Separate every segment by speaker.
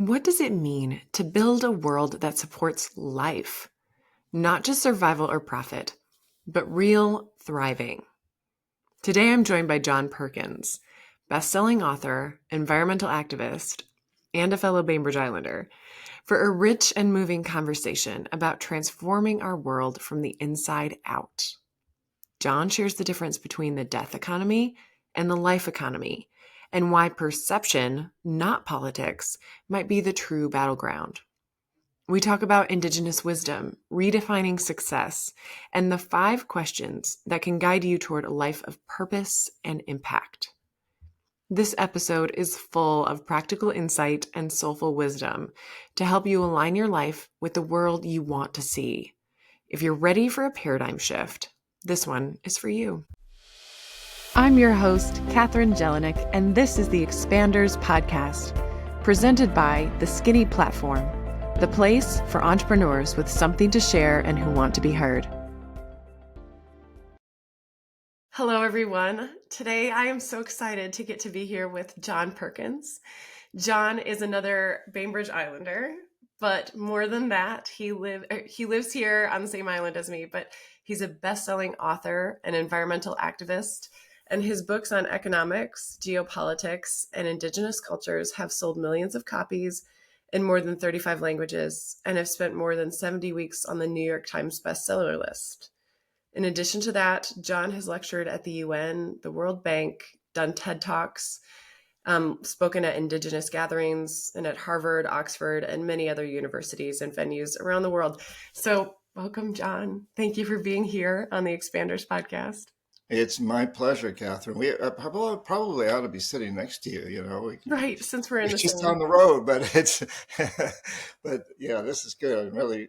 Speaker 1: What does it mean to build a world that supports life? Not just survival or profit, but real thriving. Today I'm joined by John Perkins, bestselling author, environmental activist, and a fellow Bainbridge Islander, for a rich and moving conversation about transforming our world from the inside out. John shares the difference between the death economy and the life economy, and why perception, not politics, might be the true battleground. We talk about Indigenous wisdom, redefining success, and the 5 questions that can guide you toward a life of purpose and impact. This episode is full of practical insight and soulful wisdom to help you align your life with the world you want to see. If you're ready for a paradigm shift, this one is for you. I'm your host, Katherine Jelinek, and this is the Expanders Podcast, presented by The Skinny Platform, the place for entrepreneurs with something to share and who want to be heard. Hello, everyone. Today, I am so excited to get to be here with John Perkins. John is another Bainbridge Islander, but more than that, he lives here on the same island as me, but he's a best-selling author and environmental activist, and his books on economics, geopolitics, and Indigenous cultures have sold millions of copies in more than 35 languages and have spent more than 70 weeks on the New York Times bestseller list. In addition to that, John has lectured at the UN, the World Bank, done TED Talks, spoken at Indigenous gatherings, and at Harvard, Oxford, and many other universities and venues around the world. So welcome, John. Thank you for being here on the Expanders Podcast.
Speaker 2: It's my pleasure, Catherine. We probably ought to be sitting next to you.
Speaker 1: Right, since we're in the
Speaker 2: just
Speaker 1: same.
Speaker 2: on the road, but but yeah, this is good. I'm really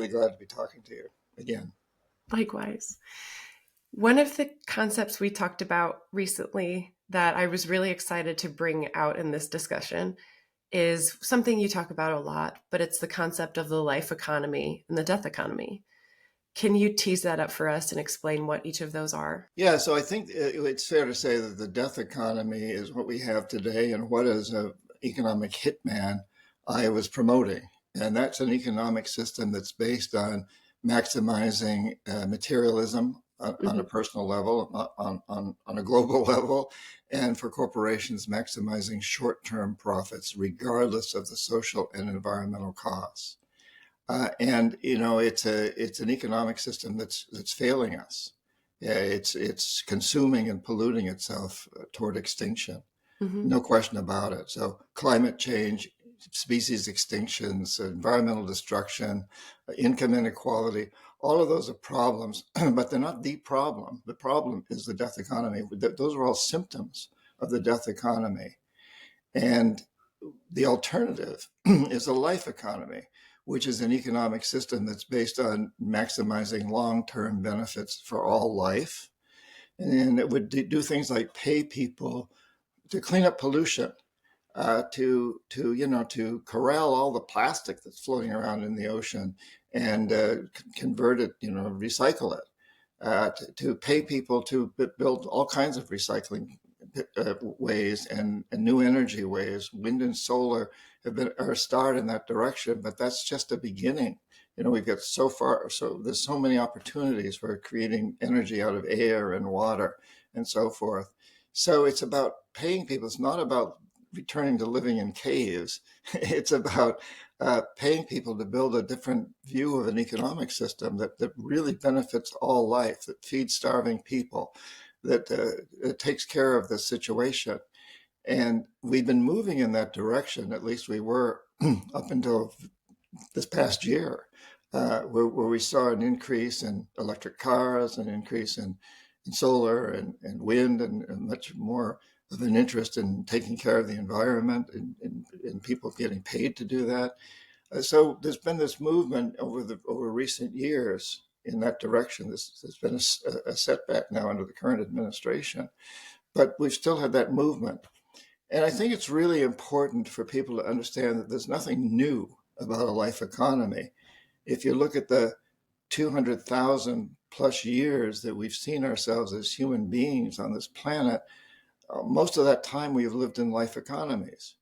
Speaker 2: glad to be talking to you again.
Speaker 1: Likewise. One of the concepts we talked about recently that I was really excited to bring out in this discussion is something you talk about a lot, but it's the concept of the life economy and the death economy. Can you tease that up for us and explain what each of those are?
Speaker 2: Yeah, so I think it's fair to say that the death economy is what we have today, and what as an economic hitman I was promoting. And that's an economic system that's based on maximizing materialism on a personal level, on a global level, and for corporations maximizing short-term profits, regardless of the social and environmental costs. It's an economic system that's failing us. Yeah, it's consuming and polluting itself toward extinction.
Speaker 1: Mm-hmm.
Speaker 2: No question about it. So climate change, species extinctions, environmental destruction, income inequality, all of those are problems, but they're not the problem. The problem is the death economy. Those are all symptoms of the death economy. And the alternative is a life economy, which is an economic system that's based on maximizing long-term benefits for all life. And it would do things like pay people to clean up pollution, to corral all the plastic that's floating around in the ocean and convert it, recycle it, to pay people to build all kinds of recycling ways and new energy ways. Wind and solar are a start in that direction, but that's just a beginning. We've got so there's so many opportunities for creating energy out of air and water and so forth. So it's about paying people. It's not about returning to living in caves. It's about paying people to build a different view of an economic system that really benefits all life, that feeds starving people, that takes care of the situation. And we've been moving in that direction, at least we were up until this past year, where we saw an increase in electric cars, an increase in solar and wind, and much more of an interest in taking care of the environment and people getting paid to do that. So there's been this movement over recent years in that direction. There's been a setback now under the current administration, but we've still had that movement. And I think it's really important for people to understand that there's nothing new about a life economy. If you look at the 200,000 plus years that we've seen ourselves as human beings on this planet, most of that time we've lived in life economies.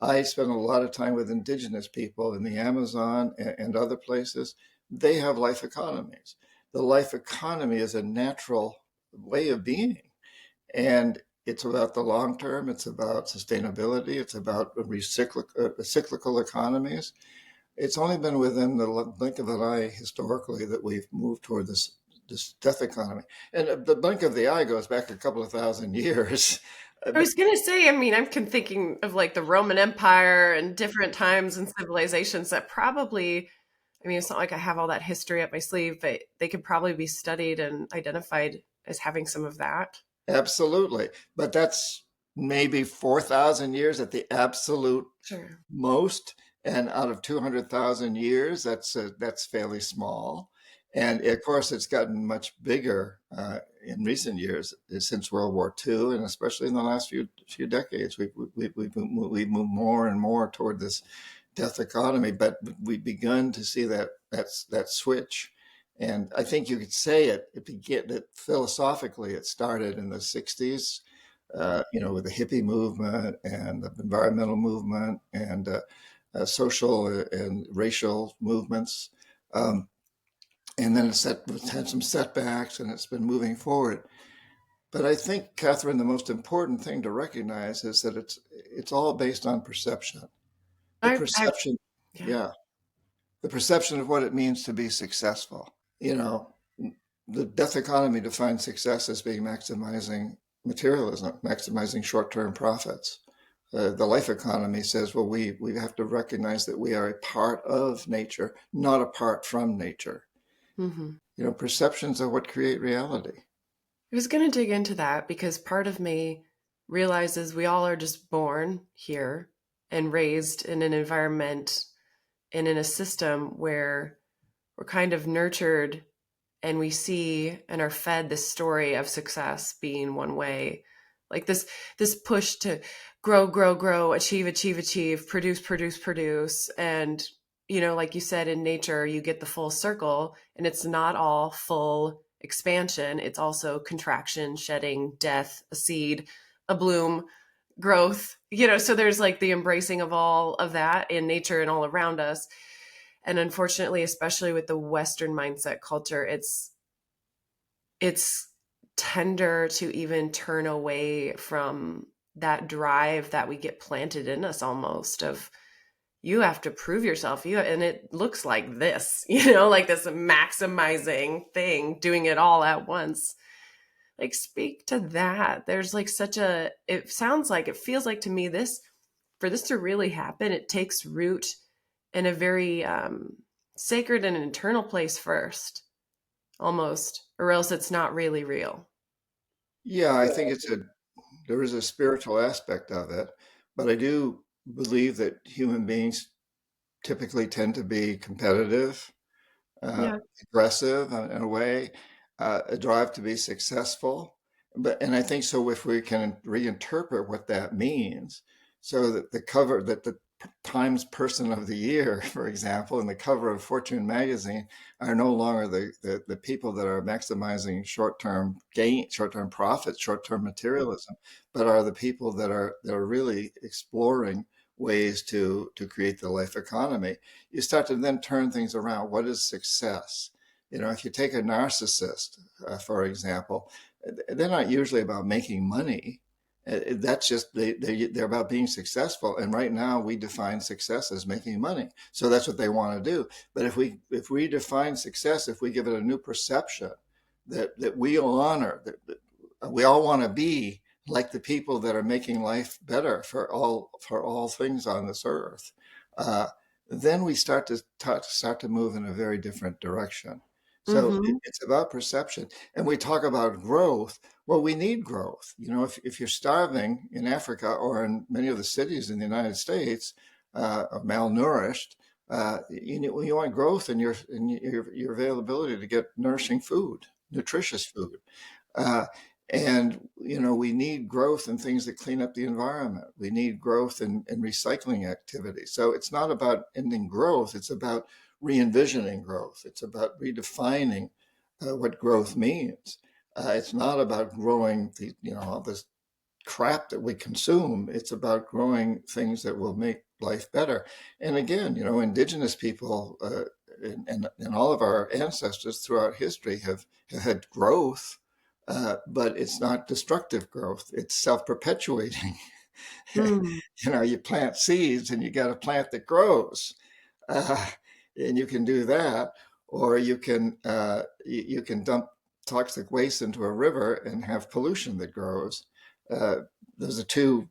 Speaker 2: I spend a lot of time with indigenous people in the Amazon and other places. They have life economies. The life economy is a natural way of being. And it's about the long term. It's about sustainability. It's about cyclical economies. It's only been within the blink of an eye historically that we've moved toward this death economy. And the blink of the eye goes back a couple of thousand years.
Speaker 1: I was gonna say, I mean, I'm thinking of like the Roman Empire and different times and civilizations that probably, I mean, it's not like I have all that history up my sleeve, but they could probably be studied and identified as having some of that.
Speaker 2: Absolutely. But that's maybe 4,000 years at the absolute
Speaker 1: Sure.
Speaker 2: most. And out of 200,000 years, that's fairly small. And of course, it's gotten much bigger in recent years since World War II, and especially in the last few decades. We've moved more and more toward this death economy, but we've begun to see that switch. And I think you could say it philosophically, it started in the 60s, with the hippie movement and the environmental movement and social and racial movements. Um, and then it's had some setbacks and it's been moving forward. But I think, Catherine, the most important thing to recognize is that it's all based on perception. The
Speaker 1: I,
Speaker 2: perception,
Speaker 1: yeah.
Speaker 2: yeah, the perception of what it means to be successful. You know, the death economy defines success as being maximizing materialism, maximizing short-term profits. The life economy says, well, we have to recognize that we are a part of nature, not apart from nature.
Speaker 1: Hmm.
Speaker 2: Perceptions are what create reality.
Speaker 1: I was going to dig into that because part of me realizes we all are just born here and raised in an environment and in a system where we're kind of nurtured and we see and are fed this story of success being one way, like this push to grow, achieve, produce, and like you said, in nature you get the full circle, and it's not all full expansion. It's also contraction, shedding, death, a seed, a bloom, growth. So there's like the embracing of all of that in nature and all around us. And unfortunately, especially with the Western mindset culture, it's tender to even turn away from that drive that we get planted in us, almost, of you have to prove yourself, and it looks like this, like this maximizing thing, doing it all at once. Like, speak to that. There's like it feels like to me, for this to really happen, it takes root in a very sacred and internal place first, almost, or else it's not really real.
Speaker 2: Yeah, I think there is a spiritual aspect of it, but I do believe that human beings typically tend to be competitive, uh,
Speaker 1: Yeah.
Speaker 2: aggressive in a way, a drive to be successful. And I think so if we can reinterpret what that means, so that the Times Person of the Year, for example, and the cover of Fortune magazine are no longer the people that are maximizing short-term gain, short-term profits, short-term materialism, but are the people that are really exploring ways to create the life economy. You start to then turn things around. What is success? If you take a narcissist, for example, they're not usually about making money. That's just they're about being successful. And right now we define success as making money. So that's what they want to do. But if we define success, if we give it a new perception that we honor, that we all want to be like the people that are making life better for all things on this earth, uh, then we start to move in a very different direction. So
Speaker 1: Mm-hmm.
Speaker 2: it's about perception. And we talk about growth. Well, we need growth. If you're starving in Africa or in many of the cities in the United States, or malnourished, you want growth in your availability to get nourishing food, nutritious food. Uh, and we need growth in things that clean up the environment. We need growth in recycling activities. So it's not about ending growth. It's about re-envisioning growth. It's about redefining what growth means. It's not about growing all this crap that we consume. It's about growing things that will make life better. And again, indigenous people and all of our ancestors throughout history have had growth, but it's not destructive growth. It's self-perpetuating.
Speaker 1: Mm.
Speaker 2: You plant seeds and you got a plant that grows, uh, and you can do that, or you can dump toxic waste into a river and have pollution that grows. Uh, those are two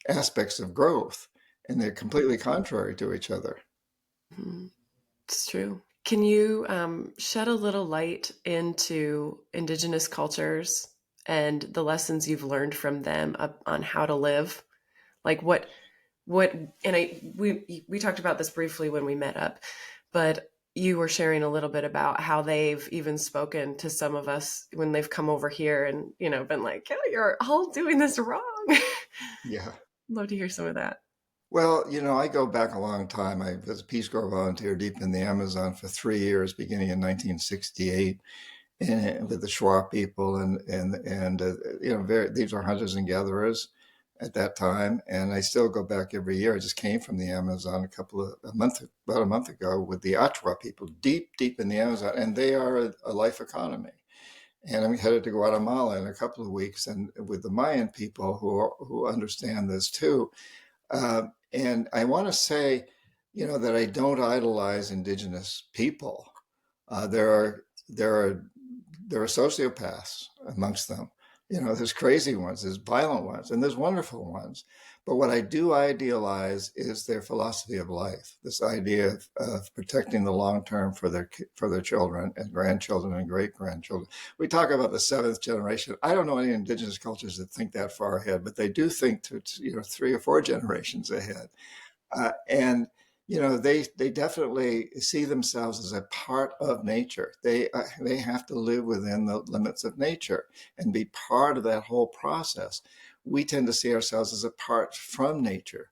Speaker 2: aspects of growth, and they're completely contrary to each other.
Speaker 1: Mhm. It's true. Can you shed a little light into Indigenous cultures and the lessons you've learned from them on how to live? Like what and we talked about this briefly when we met up, but you were sharing a little bit about how they've even spoken to some of us when they've come over here and, been like, "Oh, you're all doing this wrong."
Speaker 2: Yeah.
Speaker 1: Love to hear some of that.
Speaker 2: Well, I go back a long time. I was a Peace Corps volunteer deep in the Amazon for 3 years, beginning in 1968, and with the Shuar people, these are hunters and gatherers at that time, and I still go back every year. I just came from the Amazon about a month ago with the Achua people, deep, deep in the Amazon, and they are a life economy. And I'm headed to Guatemala in a couple of weeks, and with the Mayan people who understand this too. And I want to say, that I don't idolize indigenous people. Uh, there are there are there are sociopaths amongst them. There's crazy ones, there's violent ones, and there's wonderful ones. But what I do idealize is their philosophy of life. This idea of protecting the long term for their children and grandchildren and great grandchildren. We talk about the seventh generation. I don't know any indigenous cultures that think that far ahead, but they do think to 3 or 4 generations ahead. And they definitely see themselves as a part of nature. They have to live within the limits of nature and be part of that whole process. We tend to see ourselves as apart from nature.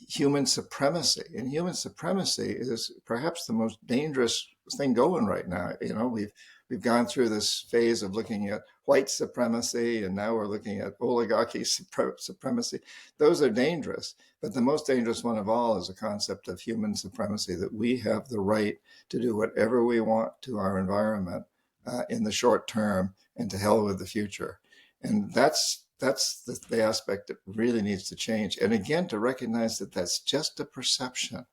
Speaker 2: Human supremacy, and human supremacy is perhaps the most dangerous thing going right now. We've gone through this phase of looking at white supremacy, and now we're looking at oligarchy supremacy. Those are dangerous. But the most dangerous one of all is the concept of human supremacy, that we have the right to do whatever we want to our environment in the short term, and to hell with the future. And that's the aspect that really needs to change. And again, to recognize that that's just a perception.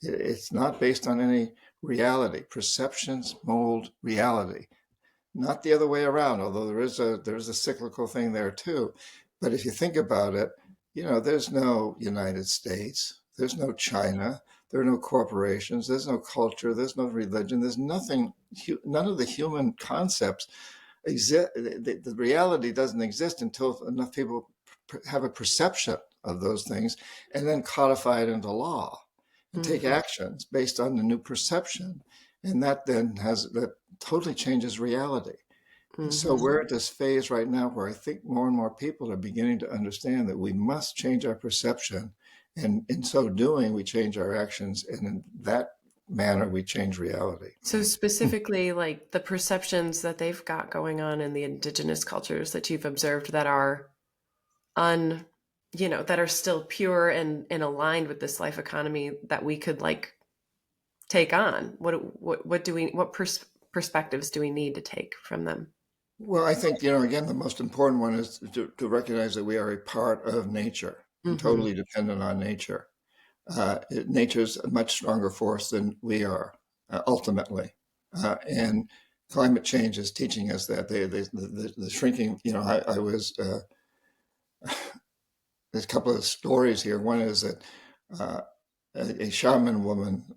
Speaker 2: It's not based on any reality. Perceptions mold reality, not the other way around, although there's a cyclical thing there too. But if you think about it, there's no United States, there's no China, there are no corporations, there's no culture, there's no religion, there's nothing, none of the human concepts exist. The reality doesn't exist until enough people have a perception of those things and then codify it into law and take
Speaker 1: Mhm.
Speaker 2: actions based on the new perception. And that totally changes reality. So
Speaker 1: Mhm.
Speaker 2: we're at this phase right now where I think more and more people are beginning to understand that we must change our perception. And in so doing, we change our actions. And in that manner, we change reality.
Speaker 1: So specifically, like the perceptions that they've got going on in the indigenous cultures that you've observed that are un, that are still pure and aligned with this life economy that we could like take on. What perspectives do we need to take from them?
Speaker 2: Well, I think, again, the most important one is to recognize that we are a part of nature and
Speaker 1: Hmm.
Speaker 2: totally dependent on nature. Nature's a much stronger force than we are, ultimately. And climate change is teaching us that the shrinking, I was, there's a couple of stories here. One is that uh, a shaman woman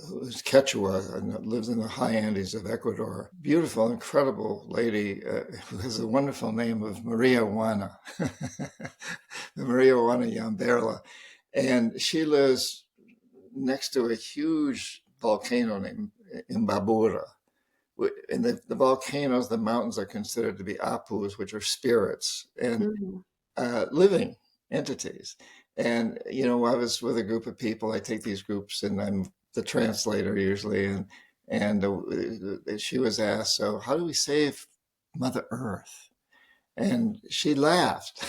Speaker 2: who's Quechua and lives in the high Andes of Ecuador. Beautiful, incredible lady who has a wonderful name of Maria Juana, Maria Juana Yamberla. And she lives next to a huge volcano named Imbabura. And the volcanoes, the mountains are considered to be apus, which are spirits. And
Speaker 1: Hmm.
Speaker 2: living entities. And I was with a group of people. I take these groups, and I'm the translator usually. And she was asked, "So, how do we save Mother Earth?" And she laughed.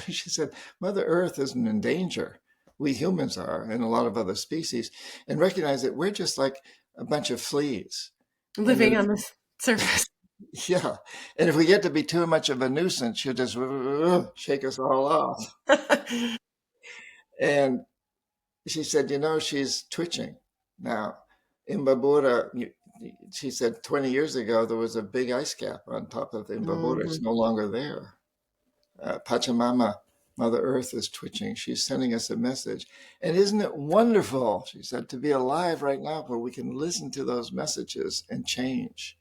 Speaker 2: She said, Mother Earth isn't in danger. We humans are, and a lot of other species, and recognize that we're just like a bunch of fleas. And
Speaker 1: Living
Speaker 2: that
Speaker 1: on the surface.
Speaker 2: yeah, and if we get to be too much of a nuisance, she'll just shake us all off. And she said, she's twitching now. Imbabura, she said 20 years ago, there was a big ice cap on top of Imbabura. It's
Speaker 1: Mhm.
Speaker 2: no longer there. Pachamama, Mother Earth, is twitching. She's sending us a message. And isn't it wonderful, she said, to be alive right now where we can listen to those messages and change.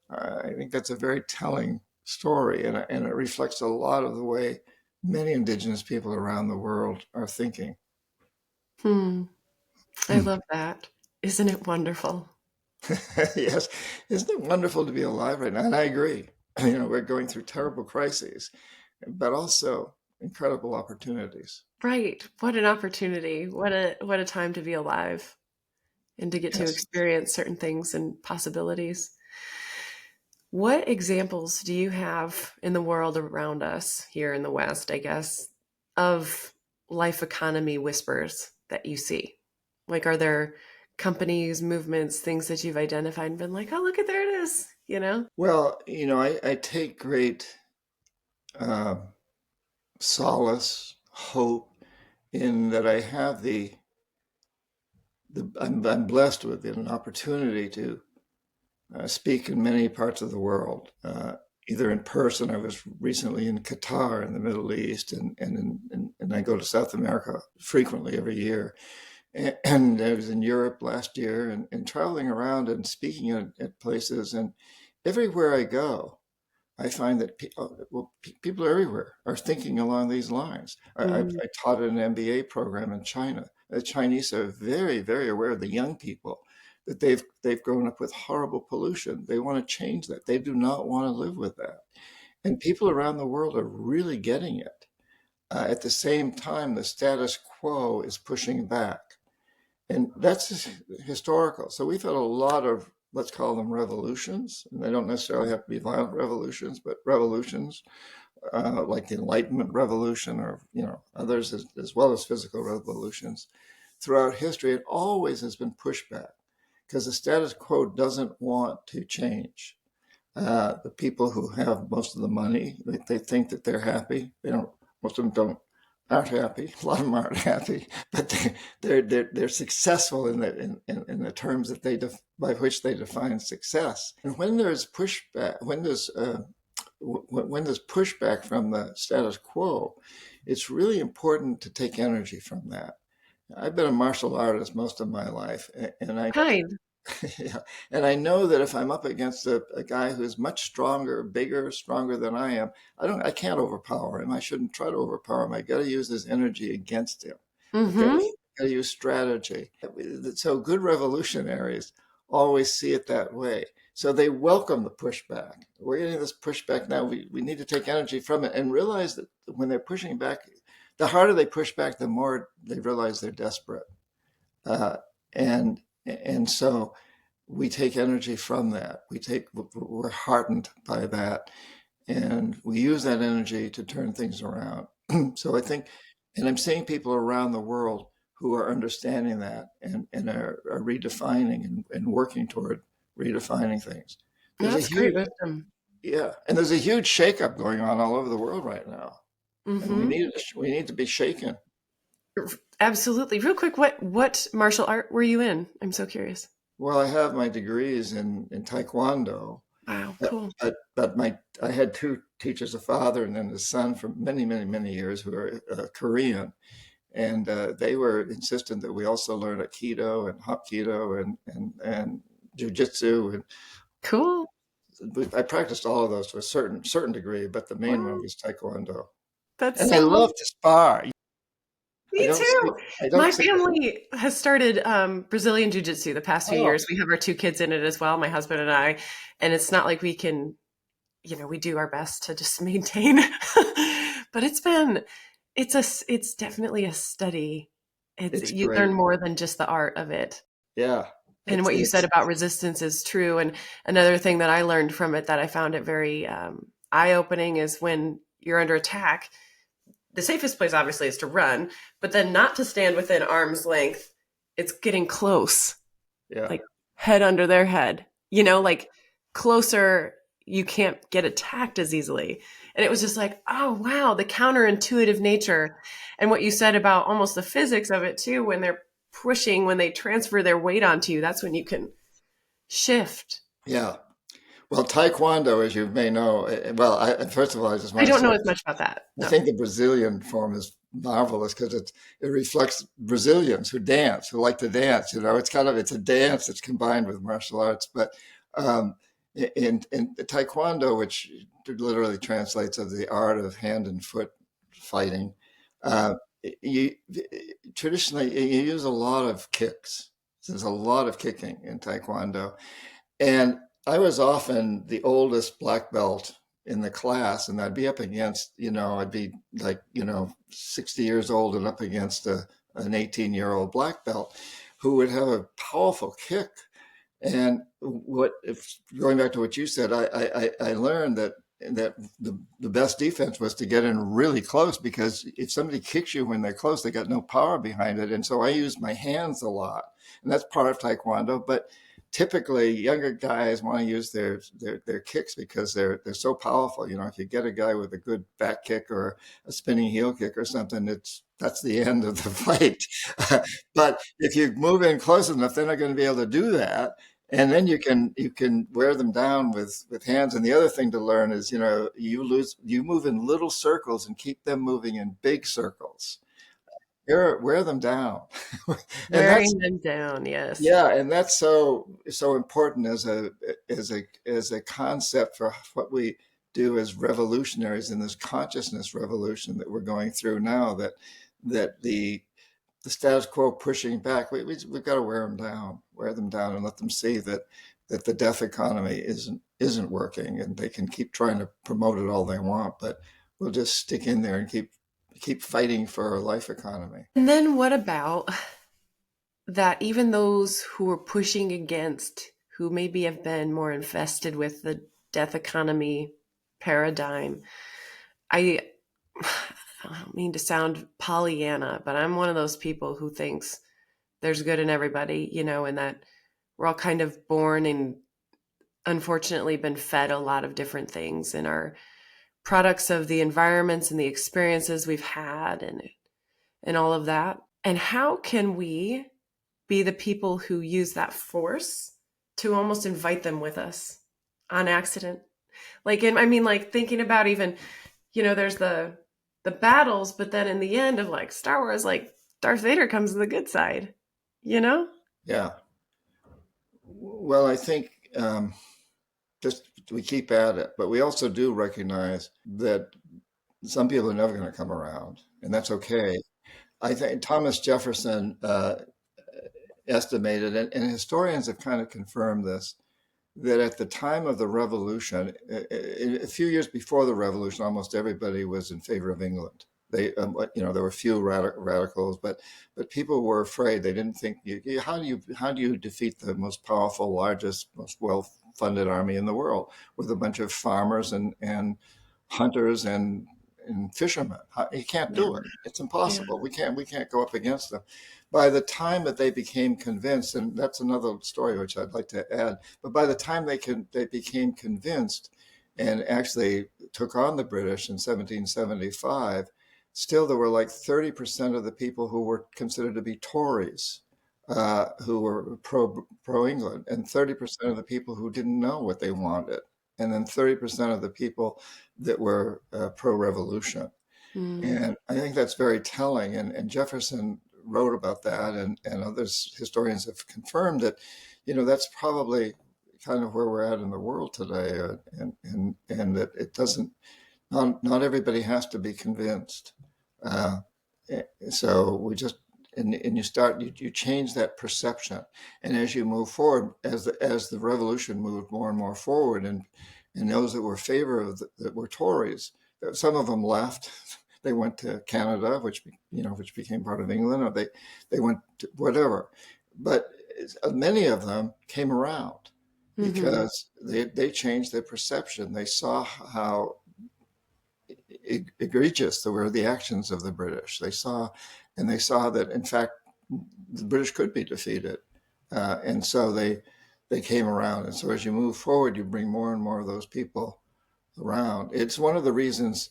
Speaker 2: I think that's a very telling story, and it reflects a lot of the way many Indigenous people around the world are thinking.
Speaker 1: Hmm. I love that. Isn't it wonderful?
Speaker 2: Yes, isn't it wonderful to be alive right now? And I agree. We're going through terrible crises, but also incredible opportunities.
Speaker 1: Right. What an opportunity. What a time to be alive and to get to
Speaker 2: Yes.
Speaker 1: experience certain things and possibilities. What examples do you have in the world around us here in the West, I guess, of life economy whispers that you see? Like, are there companies, movements, things that you've identified and been like, oh, look at there it is, you know?
Speaker 2: Well, I take great uh, solace, hope in that I have I'm blessed with an opportunity to speak in many parts of the world, either in person. I was recently in Qatar in the Middle East, and I go to South America frequently every year. And I was in Europe last year and traveling around and speaking at places. And everywhere I go, I find that people everywhere are thinking along these lines.
Speaker 1: Mm,
Speaker 2: I taught an MBA program in China. The Chinese are very, very aware of the young people that they've grown up with horrible pollution. They want to change that. They do not want to live with that. And people around the world are really getting it. At the same time, the status quo is pushing back. And that's historical. So we've had a lot of, let's call them revolutions. And they don't necessarily have to be violent revolutions, but revolutions like the Enlightenment Revolution or, others as well as physical revolutions. Throughout history, it always has been pushback because the status quo doesn't want to change. The people who have most of the money, they think that they're happy. They don't. Most of them don't aren't happy. A lot of them aren't happy, but they're successful in the terms that by which they define success. And when there's pushback, when there's pushback from the status quo, it's really important to take energy from that. I've been a martial artist most of my life, and I
Speaker 1: kind.
Speaker 2: yeah. And I know that if I'm up against a guy who's much stronger, bigger, stronger than I am, I can't overpower him. I shouldn't try to overpower him. I got to use his energy against him. I've got to,
Speaker 1: Mm-hmm.
Speaker 2: got to use strategy. So good revolutionaries always see it that way. So they welcome the pushback. We're getting this pushback now. We need to take energy from it and realize that when they're pushing back, the harder they push back, the more they realize they're desperate. Uh, and and so we take energy from that. We're heartened by that, and we use that energy to turn things around. So I think, and I'm seeing people around the world who are understanding that and are redefining and working toward redefining things. There's a
Speaker 1: That's great
Speaker 2: huge,
Speaker 1: wisdom.
Speaker 2: yeah, and there's a huge shakeup going on all over the world right now, and
Speaker 1: Mm-hmm.
Speaker 2: we need to be shaken.
Speaker 1: Absolutely. Real quick, what martial art were you in? I'm so curious.
Speaker 2: Well, I have my degrees in Taekwondo,
Speaker 1: Wow,
Speaker 2: but,
Speaker 1: cool.
Speaker 2: I had two teachers, a father and then a son, for many, many, many years who are Korean, and they were insistent that we also learn Aikido and Hapkido and Jujitsu, and
Speaker 1: Cool.
Speaker 2: I practiced all of those to a certain degree, but the main one
Speaker 1: Wow.
Speaker 2: was Taekwondo.
Speaker 1: That's
Speaker 2: And I
Speaker 1: so
Speaker 2: love to spar. I
Speaker 1: Me
Speaker 2: don't say
Speaker 1: too.
Speaker 2: I don't
Speaker 1: My
Speaker 2: say
Speaker 1: family has started Brazilian Jiu Jitsu the past few
Speaker 2: oh,
Speaker 1: years. We have our two kids in it as well, my husband and I. And it's not like we can, we do our best to just maintain. But it's definitely a study.
Speaker 2: it's
Speaker 1: You learn
Speaker 2: great.
Speaker 1: more than just the art of it.
Speaker 2: Yeah,
Speaker 1: And what you said
Speaker 2: it's
Speaker 1: about resistance is true. And another thing that I learned from it that I found it very eye-opening is when you're under attack, the safest place obviously is to run, but then not to stand within arm's length. It's getting close,
Speaker 2: Yeah.
Speaker 1: like head under their head, like closer, you can't get attacked as easily. And it was just like, oh, wow, the counterintuitive nature. And what you said about almost the physics of it too, when they're pushing, when they transfer their weight onto you, that's when you can shift.
Speaker 2: Yeah. Well, Taekwondo, as you may know, first of all, I just
Speaker 1: I
Speaker 2: want to
Speaker 1: don't
Speaker 2: say,
Speaker 1: know as much about that.
Speaker 2: I
Speaker 1: No.
Speaker 2: think the Brazilian form is marvelous because it reflects Brazilians who dance, who like to dance. It's a dance that's combined with martial arts. But in Taekwondo, which literally translates as the art of hand and foot fighting, uh, you traditionally you use a lot of kicks. There's a lot of kicking in Taekwondo, and I was often the oldest black belt in the class, and I'd be up against, I'd be like, 60 years old and up against an 18-year-old black belt who would have a powerful kick. And if going back to what you said, I learned that the best defense was to get in really close, because if somebody kicks you when they're close, they got no power behind it. And so I used my hands a lot, and that's part of Taekwondo. But typically, younger guys want to use their kicks because they're so powerful. If you get a guy with a good back kick or a spinning heel kick or something, that's the end of the fight. But if you move in close enough, they're not going to be able to do that. And then you can wear them down with hands. And the other thing to learn is, you move in little circles and keep them moving in big circles. Wear them down. And that's
Speaker 1: Wearing them down, yes.
Speaker 2: yeah, and that's so important as a concept for what we do as revolutionaries in this consciousness revolution that we're going through now. That the status quo pushing back, we've got to wear them down, and let them see that the death economy isn't working, and they can keep trying to promote it all they want, but we'll just stick in there and keep fighting for our life economy.
Speaker 1: And then what about that even those who are pushing against, who maybe have been more infested with the death economy paradigm, I don't mean to sound Pollyanna, but I'm one of those people who thinks there's good in everybody, and that we're all kind of born and unfortunately been fed a lot of different things and are products of the environments and the experiences we've had and all of that. And how can we be the people who use that force to almost invite them with us on accident? Like thinking about even, there's the battles, but then in the end of like Star Wars, like Darth Vader comes to the good side,
Speaker 2: Yeah. Well, I think just we keep at it, but we also do recognize that some people are never going to come around, and that's okay. I think Thomas Jefferson estimated, and historians have kind of confirmed this, that at the time of the Revolution, a few years before the Revolution, almost everybody was in favor of England. There were few radicals, but people were afraid. They didn't think, how do you defeat the most powerful, largest, most well-funded army in the world with a bunch of farmers and hunters and fishermen? You can't do it. It's impossible.
Speaker 1: Yeah.
Speaker 2: We can't go up against them. By the time that they became convinced, and that's another story which I'd like to add, but by the time they became convinced and actually took on the British in 1775, still there were like 30% of the people who were considered to be Tories, who were pro England, and 30% of the people who didn't know what they wanted, and then 30% of the people that were pro revolution.
Speaker 1: Mm.
Speaker 2: And I think that's very telling. And Jefferson wrote about that, and others, historians, have confirmed that, that's probably kind of where we're at in the world today, and that it doesn't, not everybody has to be convinced. Uh, so we just, and you change that perception, and as you move forward, as the revolution moved more and more forward, and those that were that were Tories, some of them left. They went to Canada, which became part of England, or they went to whatever. But many of them came around because they changed their perception. They saw how egregious were the actions of the British. They saw that, in fact, the British could be defeated. And so they came around. And so as you move forward, you bring more and more of those people around. It's one of the reasons,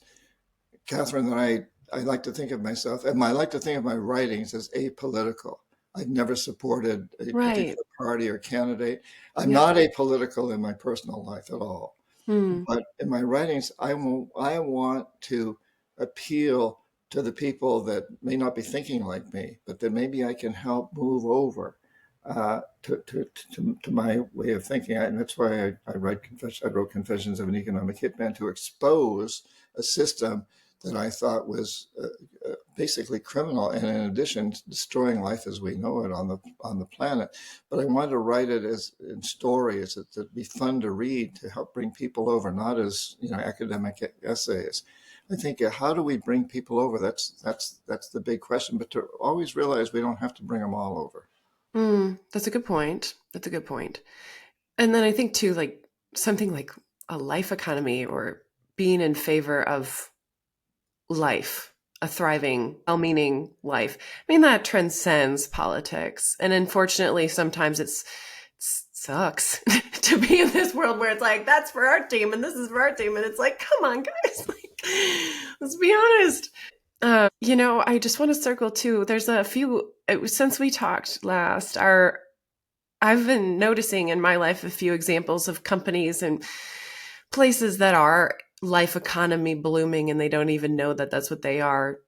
Speaker 2: Catherine, that I like to think of myself, and I like to think of my writings as apolitical. I've never supported a
Speaker 1: Right.
Speaker 2: particular party or candidate. I'm
Speaker 1: Yep.
Speaker 2: not apolitical in my personal life at all.
Speaker 1: Hmm.
Speaker 2: But in my writings, I want to appeal to the people that may not be thinking like me, but that maybe I can help move over to my way of thinking. And that's why I wrote Confessions of an Economic Hitman, to expose a system that I thought was basically criminal, and in addition, destroying life as we know it on the planet. But I wanted to write it as in stories that'd be fun to read, to help bring people over, not as academic essays. I think, how do we bring people over? That's the big question. But to always realize we don't have to bring them all over.
Speaker 1: That's a good point. That's a good point. And then I think too, like something like a life economy, or being in favor of life, a thriving, well-meaning life. I mean, that transcends politics. And unfortunately, sometimes it sucks to be in this world where it's like, that's for our team and this is for our team. And it's like, come on, guys, like, let's be honest. I just want to circle too. There's a few, since we talked last, I've been noticing in my life a few examples of companies and places that are life economy blooming, and they don't even know that that's what they are.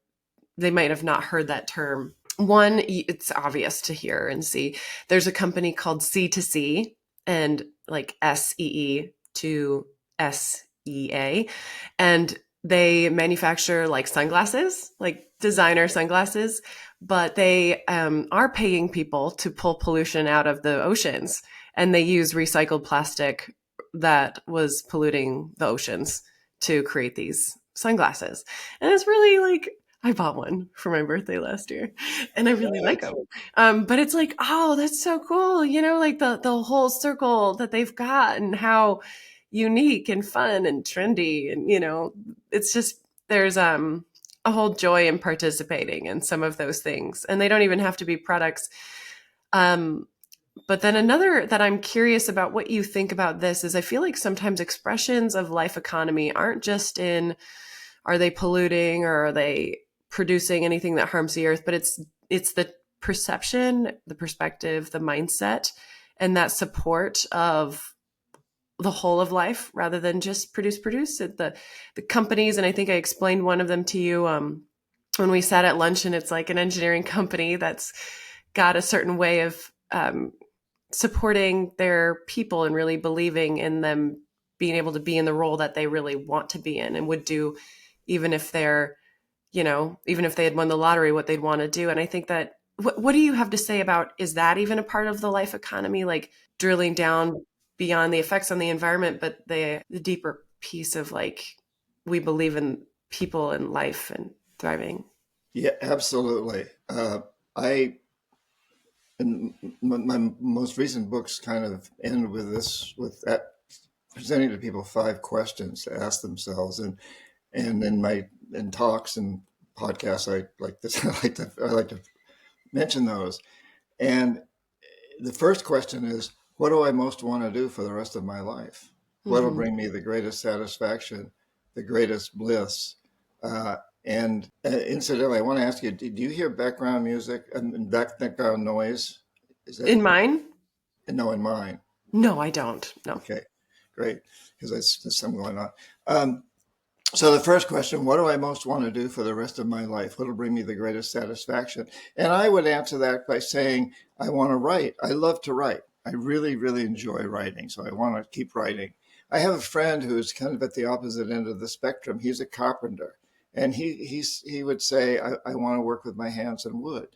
Speaker 1: They might have not heard that term. One, it's obvious to hear and see. There's a company called C2C, and like SEE to SEA, and they manufacture like sunglasses, like designer sunglasses, but they are paying people to pull pollution out of the oceans, and they use recycled plastic that was polluting the oceans to create these sunglasses. And it's really like, I bought one for my birthday last year and I really like them. But it's like, oh, that's so cool. Like the whole circle that they've got, and how unique and fun and trendy. And, it's just, there's a whole joy in participating in some of those things. And they don't even have to be products. But then another that I'm curious about what you think about this is, I feel like sometimes expressions of life economy aren't just in, are they polluting or are they producing anything that harms the earth, but it's the perception, the perspective, the mindset, and that support of the whole of life rather than just produce. The companies, and I think I explained one of them to you when we sat at lunch, and it's like an engineering company that's got a certain way of supporting their people and really believing in them being able to be in the role that they really want to be in and would do, even if even if they had won the lottery, what they'd want to do. And I think that, what do you have to say about, is that even a part of the life economy, like drilling down beyond the effects on the environment, but the deeper piece of like, we believe in people and life and thriving?
Speaker 2: Yeah, absolutely. I and my most recent books kind of end with this, with that, presenting to people 5 questions to ask themselves, and in talks and podcasts I like this, I like to mention those. And the first question is, what do I most want to do for the rest of my life? What will
Speaker 1: Mm-hmm.
Speaker 2: bring me the greatest satisfaction, the greatest bliss? And incidentally, I want to ask you, do you hear background music and background noise? Is that,
Speaker 1: In mine?
Speaker 2: no, in mine?
Speaker 1: No, I don't. No.
Speaker 2: Okay, great, because there's something going on. So the first question, what do I most want to do for the rest of my life? What will bring me the greatest satisfaction? And I would answer that by saying, I want to write. I love to write. I really, really enjoy writing. So I want to keep writing. I have a friend who's kind of at the opposite end of the spectrum. He's a carpenter. And he would say, I want to work with my hands and wood.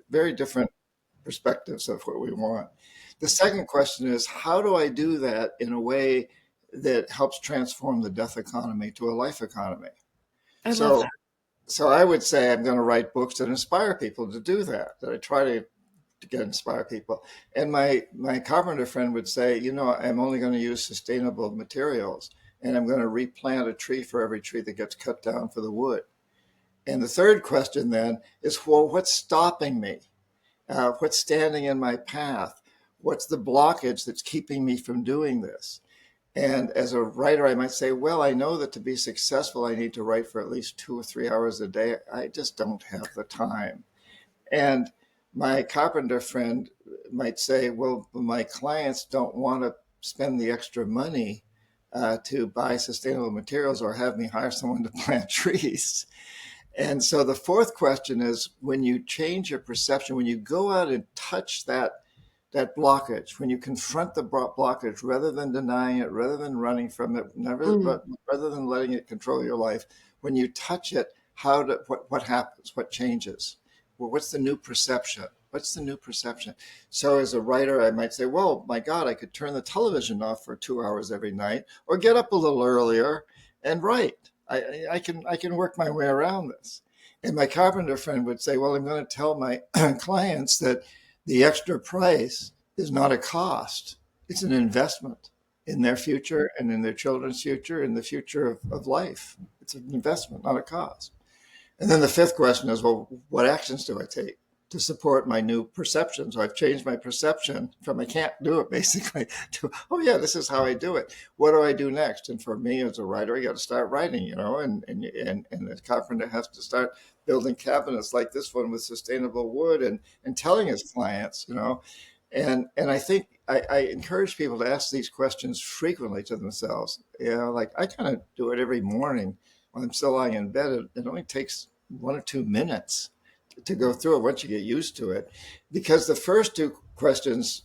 Speaker 2: Very different perspectives of what we want. The second question is, how do I do that in a way that helps transform the death economy to a life economy?
Speaker 1: I love
Speaker 2: So,
Speaker 1: that.
Speaker 2: so I would say I'm going to write books that inspire people to do that. That I try to inspire people. And my carpenter friend would say, I'm only going to use sustainable materials. and I'm going to replant a tree for every tree that gets cut down for the wood. And the third question then is, well, what's stopping me? What's standing in my path? What's the blockage that's keeping me from doing this? And as a writer, I might say, well, I know that to be successful, I need to write for at least 2 or 3 hours a day. I just don't have the time. And my carpenter friend might say, well, my clients don't want to spend the extra money to buy sustainable materials or have me hire someone to plant trees. And so the fourth question is, when you change your perception, when you go out and touch that blockage, when you confront the blockage, rather than denying it, rather than running from it, rather than letting it control your life, when you touch it, what happens? What changes? Well, what's the new perception? What's the new perception? So as a writer, I might say, well, my God, I could turn the television off for 2 hours every night, or get up a little earlier and write. I can work my way around this. And my carpenter friend would say, well, I'm going to tell my clients that the extra price is not a cost. It's an investment in their future and in their children's future, in the future of life. It's an investment, not a cost. And then the fifth question is, well, what actions do I take to support my new perception? So I've changed my perception from I can't do it basically to, oh yeah, this is how I do it. What do I do next? And for me as a writer, I got to start writing, and the carpenter has to start building cabinets like this one with sustainable wood and telling his clients, and I think I encourage people to ask these questions frequently to themselves. Like I kind of do it every morning when I'm still lying in bed. It only takes 1 or 2 minutes to go through it once you get used to it, because the first two questions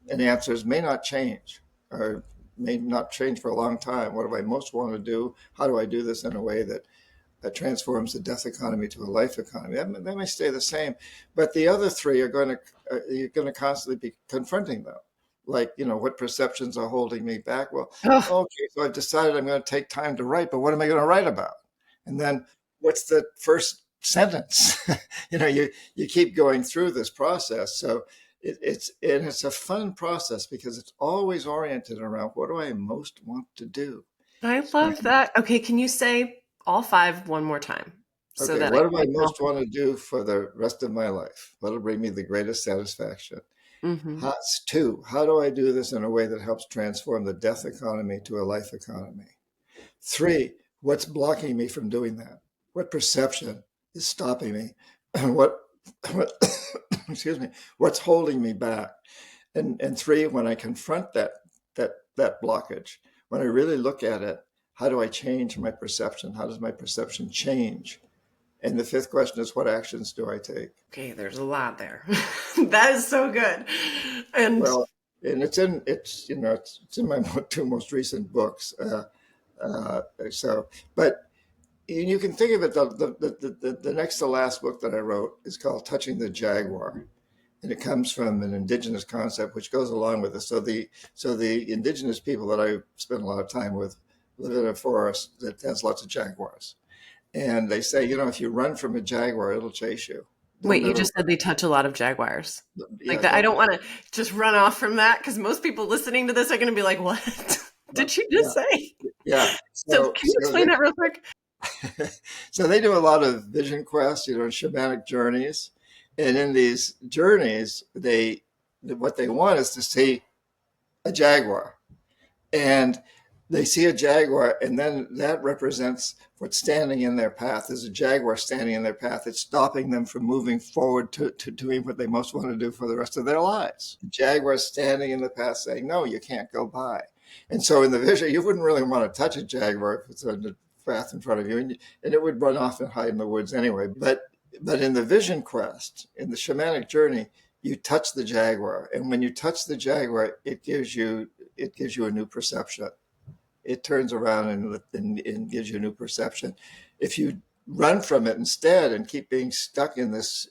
Speaker 2: and answers may not change, or may not change for a long time. What do I most want to do? How do I do this in a way that transforms the death economy to a life economy? That may stay the same, but the other three you're going to constantly be confronting them. Like, what perceptions are holding me back? Well,
Speaker 1: Oh,
Speaker 2: okay, so I've decided I'm going to take time to write, but what am I going to write about? And then what's the first sentence? You keep going through this process. So it's a fun process because it's always oriented around what do I most want to do?
Speaker 1: I love that. Okay, can you say all five one more time so
Speaker 2: Okay,
Speaker 1: that I
Speaker 2: what do I
Speaker 1: can tell?
Speaker 2: most want to do for the rest of my life? What'll bring me the greatest satisfaction?
Speaker 1: Mm-hmm.
Speaker 2: How do I do this in a way that helps transform the death economy to a life economy? 3, what's blocking me from doing that? What perception is stopping me? what, what excuse me, what's holding me back? And 3, when I confront that blockage, when I really look at it, how do I change my perception? How does my perception change? And the fifth question is, what actions do I take?
Speaker 1: Okay, there's a lot there. That is so good. And
Speaker 2: Well, and it's in my 2 most recent books. But you can think of it. The next to last book that I wrote is called "Touching the Jaguar," and it comes from an indigenous concept which goes along with it. So the indigenous people that I spend a lot of time with live in a forest that has lots of jaguars, and they say, if you run from a jaguar, it'll chase you.
Speaker 1: wait,
Speaker 2: Don't
Speaker 1: you
Speaker 2: ever
Speaker 1: just said they touch a lot of jaguars. Like
Speaker 2: Yeah,
Speaker 1: that. I
Speaker 2: don't.
Speaker 1: don't want to just run off from that because most people listening to this are going to be like, "What did you just
Speaker 2: Yeah,
Speaker 1: say?"
Speaker 2: yeah.
Speaker 1: So,
Speaker 2: So
Speaker 1: can you
Speaker 2: so
Speaker 1: explain that real quick?
Speaker 2: so they do a lot of vision quests, shamanic journeys, and in these journeys, what they want is to see a jaguar, and they see a jaguar, and then that represents what's standing in their path. There's a jaguar standing in their path. It's stopping them from moving forward to doing what they most want to do for the rest of their lives. The jaguar standing in the path saying, no, you can't go by. And so in the vision, you wouldn't really want to touch a jaguar if it's on the path in front of you, and it would run off and hide in the woods anyway. But in the vision quest, in the shamanic journey, you touch the jaguar, and when you touch the jaguar, it gives you a new perception. It turns around and gives you a new perception. If you run from it instead and keep being stuck in this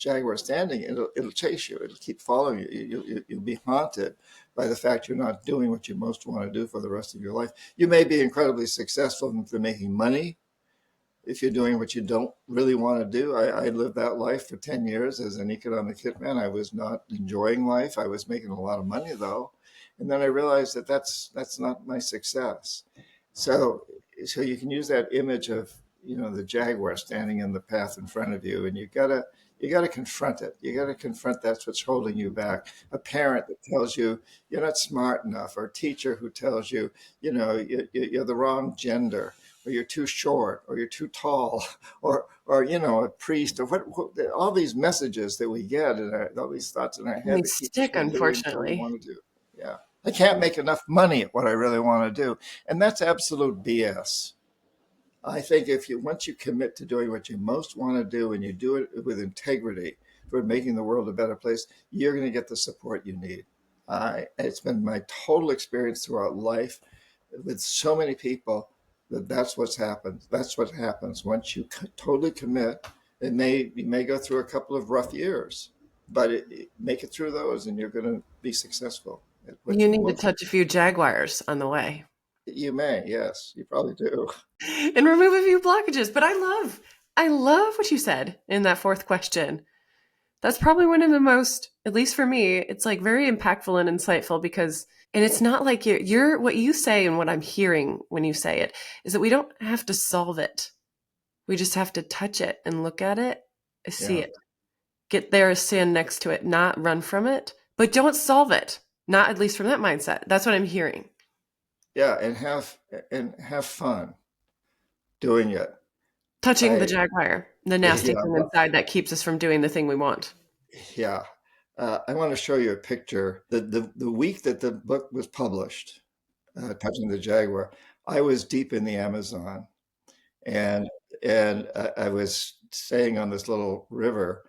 Speaker 2: jaguar standing, it'll chase you. It'll keep following you. You'll be haunted by the fact you're not doing what you most want to do for the rest of your life. You may be incredibly successful in making money. if you're doing what you don't really want to do. I lived that life for 10 years as an economic hitman. I was not enjoying life. I was making a lot of money though. And then I realized that that's not my success. So, so you can use that image of, the jaguar standing in the path in front of you, and you gotta confront it. You gotta confront that's what's holding you back. A parent that tells you you're not smart enough, or a teacher who tells you, you're the wrong gender, or you're too short, or you're too tall, or a priest, or all these messages that we get, and all these thoughts in our
Speaker 1: And
Speaker 2: head
Speaker 1: they
Speaker 2: that keep us
Speaker 1: stick,
Speaker 2: from doing what we
Speaker 1: unfortunately.
Speaker 2: want to do. Yeah, I can't make enough money at what I really want to do, and that's absolute BS. I think if you once you commit to doing what you most want to do, and you do it with integrity for making the world a better place, you're going to get the support you need. It's been my total experience throughout life with so many people that's what's happened. That's what happens once you totally commit. You may go through a couple of rough years, but make it through those, and you're going to be successful at what
Speaker 1: You
Speaker 2: you
Speaker 1: need to
Speaker 2: most.
Speaker 1: touch a few jaguars on the way
Speaker 2: You may, yes, you probably do.
Speaker 1: and remove a few blockages. But I love what you said in that fourth question. That's probably one of the most, at least for me, it's like very impactful and insightful because, and it's not like you're what you say and what I'm hearing when you say it is that we don't have to solve it. We just have to touch it and look at it, see
Speaker 2: Yeah.
Speaker 1: it, get there, stand next to it, not run from it, but don't solve it. Not at least from that mindset. That's what I'm hearing.
Speaker 2: Yeah, and have fun doing it.
Speaker 1: Touching the
Speaker 2: I
Speaker 1: jaguar, the nasty
Speaker 2: yeah,
Speaker 1: thing
Speaker 2: well,
Speaker 1: inside that keeps us from doing the thing we want.
Speaker 2: yeah. I want to show you a picture. The week that the book was published, Touching the Jaguar, I was deep in the Amazon, and I was staying on this little river,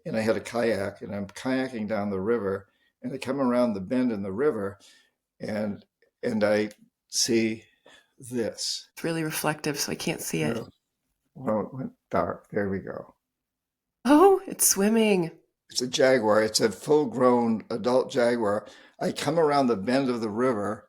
Speaker 2: and I had a kayak, and I'm kayaking down the river, and I come around the bend in the river, and I see this.
Speaker 1: It's really reflective, so I can't see it.
Speaker 2: Oh, well, it went dark. There we go.
Speaker 1: Oh, it's swimming.
Speaker 2: It's a jaguar. It's a full-grown adult jaguar. I come around the bend of the river,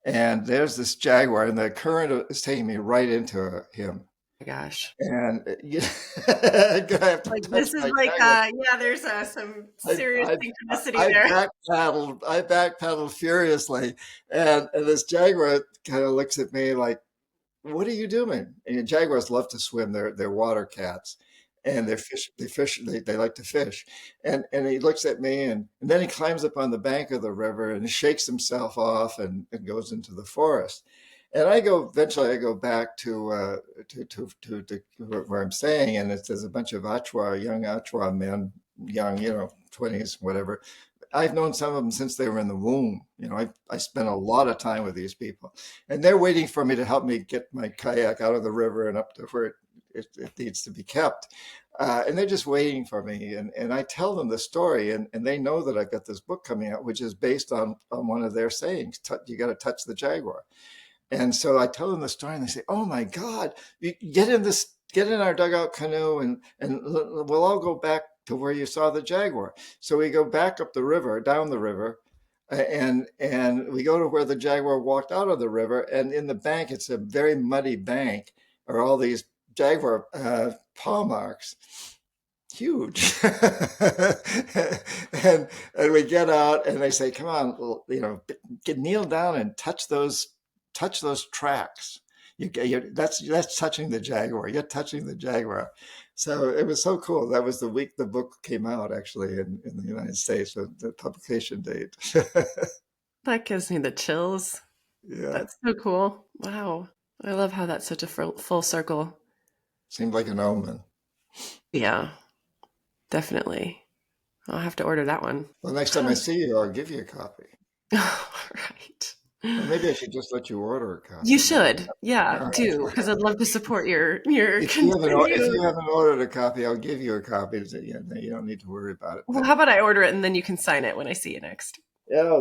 Speaker 2: and there's this jaguar, and the current is taking me right into him.
Speaker 1: Oh my gosh.
Speaker 2: And I'm gonna have to
Speaker 1: Like
Speaker 2: touch
Speaker 1: this is
Speaker 2: my
Speaker 1: like
Speaker 2: jaguar.
Speaker 1: yeah, there's some
Speaker 2: I
Speaker 1: serious
Speaker 2: I
Speaker 1: synchronicity
Speaker 2: I
Speaker 1: there.
Speaker 2: back pedaled furiously, and this jaguar kind of looks at me like, what are you doing? And jaguars love to swim. They're water cats, and they like to fish. And he looks at me, and then he climbs up on the bank of the river and shakes himself off, and goes into the forest. And eventually I go back to where I'm staying, and there's a bunch of young Achwa men, young, 20s, whatever. I've known some of them since they were in the womb. I spent a lot of time with these people, and they're waiting for me to help me get my kayak out of the river and up to where it needs to be kept. And they're just waiting for me. And I tell them the story, and they know that I've got this book coming out, which is based on one of their sayings, you got to touch the jaguar. And so I tell them the story, and they say, "Oh my God, you get in our dugout canoe, and we'll all go back to where you saw the jaguar." So we go back up the river, down the river, and we go to where the jaguar walked out of the river. And in the bank, it's a very muddy bank, are all these jaguar paw marks, huge. and we get out, and they say, "Come on, kneel down and touch those tracks. That's touching the jaguar. You're touching the jaguar." So it was so cool. That was the week the book came out, actually, in the United States, with the publication date.
Speaker 1: That gives me the chills.
Speaker 2: Yeah,
Speaker 1: That's so cool. Wow. I love how that's such a full circle.
Speaker 2: seemed like an omen.
Speaker 1: Yeah, definitely. I'll have to order that one.
Speaker 2: Well, next time I see you, I'll give you a copy.
Speaker 1: Right.
Speaker 2: Or maybe I should just let you order a
Speaker 1: You
Speaker 2: copy.
Speaker 1: should.
Speaker 2: All
Speaker 1: Yeah, do.
Speaker 2: right.
Speaker 1: Because I'd love to support your
Speaker 2: If
Speaker 1: continued.
Speaker 2: you haven't ordered a copy, I'll give you a copy. So you don't need to worry about it.
Speaker 1: Well, how about I order it and then you can sign it when I see you next?
Speaker 2: Yeah,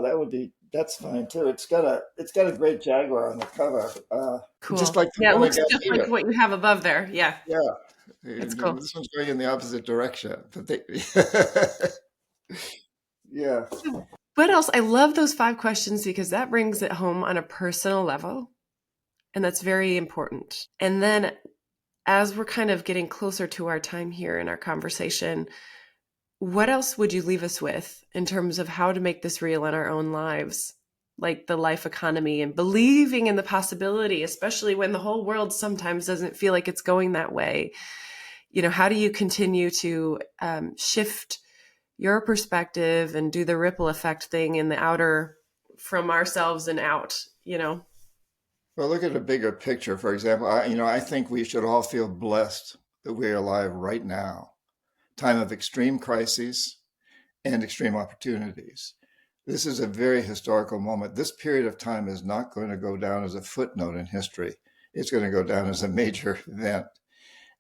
Speaker 2: that's fine too. It's got a great jaguar on the cover, just
Speaker 1: Cool.
Speaker 2: like the
Speaker 1: Yeah, it
Speaker 2: one I
Speaker 1: looks
Speaker 2: got
Speaker 1: just like
Speaker 2: here.
Speaker 1: what you have above there. Yeah,
Speaker 2: Yeah,
Speaker 1: it's cool.
Speaker 2: this one's going in the opposite direction, but yeah,
Speaker 1: What else? I love those 5 questions because that brings it home on a personal level. And that's very important. And then as we're kind of getting closer to our time here in our conversation, what else would you leave us with in terms of how to make this real in our own lives, like the life economy and believing in the possibility, especially when the whole world sometimes doesn't feel like it's going that way? How do you continue to shift your perspective and do the ripple effect thing in the outer from ourselves and out,
Speaker 2: Well, look at a bigger picture. For example, I think we should all feel blessed that we're alive right now. Time of extreme crises and extreme opportunities. This is a very historical moment. This period of time is not going to go down as a footnote in history. It's going to go down as a major event.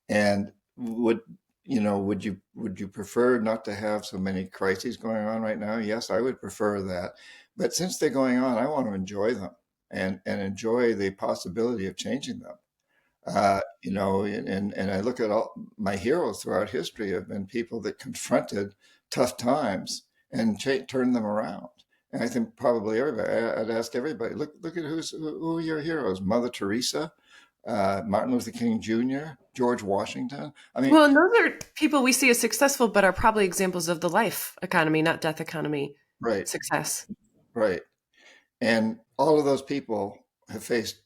Speaker 2: And would you prefer not to have so many crises going on right now? Yes, I would prefer that. But since they're going on, I want to enjoy them and enjoy the possibility of changing them. And I look at all my heroes throughout history have been people that confronted tough times and turned them around. And I think probably everybody, I'd ask everybody, look at who are your heroes? Mother Teresa, Martin Luther King Jr., George Washington.
Speaker 1: Well, and those are people we see as successful, but are probably examples of the life economy, not death economy.
Speaker 2: Right.
Speaker 1: Success.
Speaker 2: Right. And all of those people have faced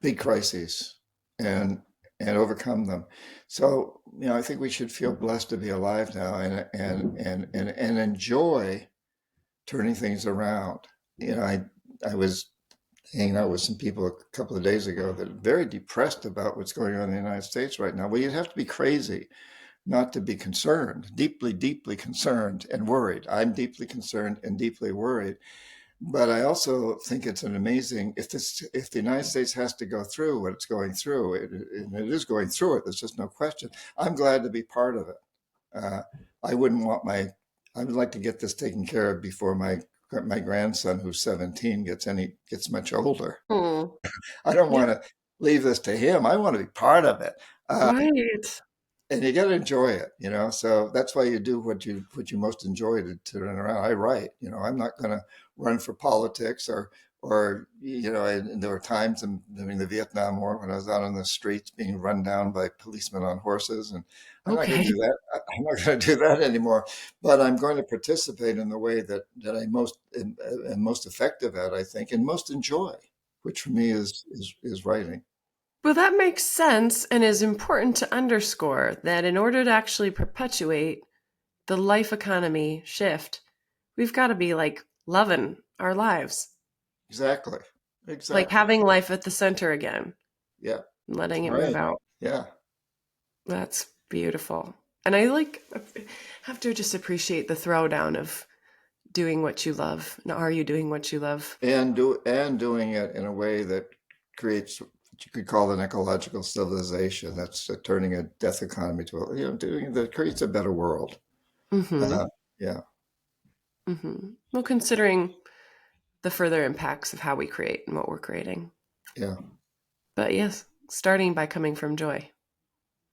Speaker 2: big crises and overcome them. So, I think we should feel blessed to be alive now and enjoy turning things around. I was hanging out with some people a couple of days ago that are very depressed about what's going on in the United States right now. Well, you'd have to be crazy not to be concerned, deeply, deeply concerned and worried. I'm deeply concerned and deeply worried. But I also think it's an amazing, if the United States has to go through what it's going through, and it is going through it, there's just no question. I'm glad to be part of it. I would like to get this taken care of before my grandson, who's 17, gets much older. I don't want to leave this to him. I want to be part of it.
Speaker 1: Right.
Speaker 2: And you got to enjoy it, so that's why you do what you most enjoy to run around. I write, I'm not going to run for politics or and there were times during the Vietnam War when I was out on the streets being run down by policemen on horses, and I'm not going to do that. I'm not going to do that anymore, but I'm going to participate in the way that I am most effective at, I think, and most enjoy, which for me is writing.
Speaker 1: Well, that makes sense and is important to underscore that in order to actually perpetuate the life economy shift, we've got to be like loving our lives.
Speaker 2: Exactly.
Speaker 1: Like having life at the center again.
Speaker 2: Yeah.
Speaker 1: Letting it move out.
Speaker 2: Yeah.
Speaker 1: That's beautiful. And I have to just appreciate the throwdown of doing what you love. And are you doing what you love?
Speaker 2: And doing it in a way that creates what you could call an ecological civilization. That's turning a death economy to that creates a better world.
Speaker 1: Mm-hmm.
Speaker 2: Yeah.
Speaker 1: Mm-hmm. Well, considering the further impacts of how we create and what we're creating.
Speaker 2: Yeah.
Speaker 1: But yes, starting by coming from joy.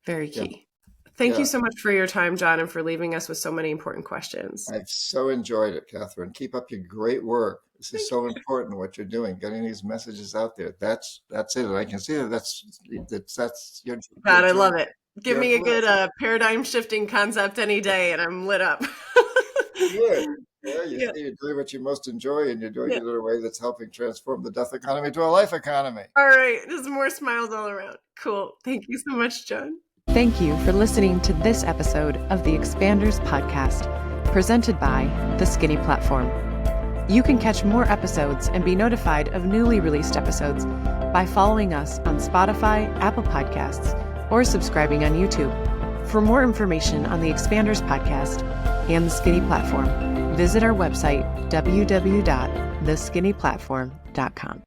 Speaker 1: Very key. Yeah. Thank you so much for your time, John, and for leaving us with so many important questions.
Speaker 2: I've so enjoyed it, Catherine. Keep up your great work. This is so important what you're doing, getting these messages out there. That's it. I can see that's your
Speaker 1: God, I love it. Give me a good paradigm shifting concept any day and I'm lit up.
Speaker 2: Good. Yeah, you're doing what you most enjoy, and you're doing it in a way that's helping transform the death economy to a life economy.
Speaker 1: All right. There's more smiles all around. Cool. Thank you so much, John. Thank you for listening to this episode of the Expanders Podcast, presented by The Skinny Platform. You can catch more episodes and be notified of newly released episodes by following us on Spotify, Apple Podcasts, or subscribing on YouTube. For more information on the Expanders Podcast and The Skinny Platform, visit our website, www.theskinnyplatform.com.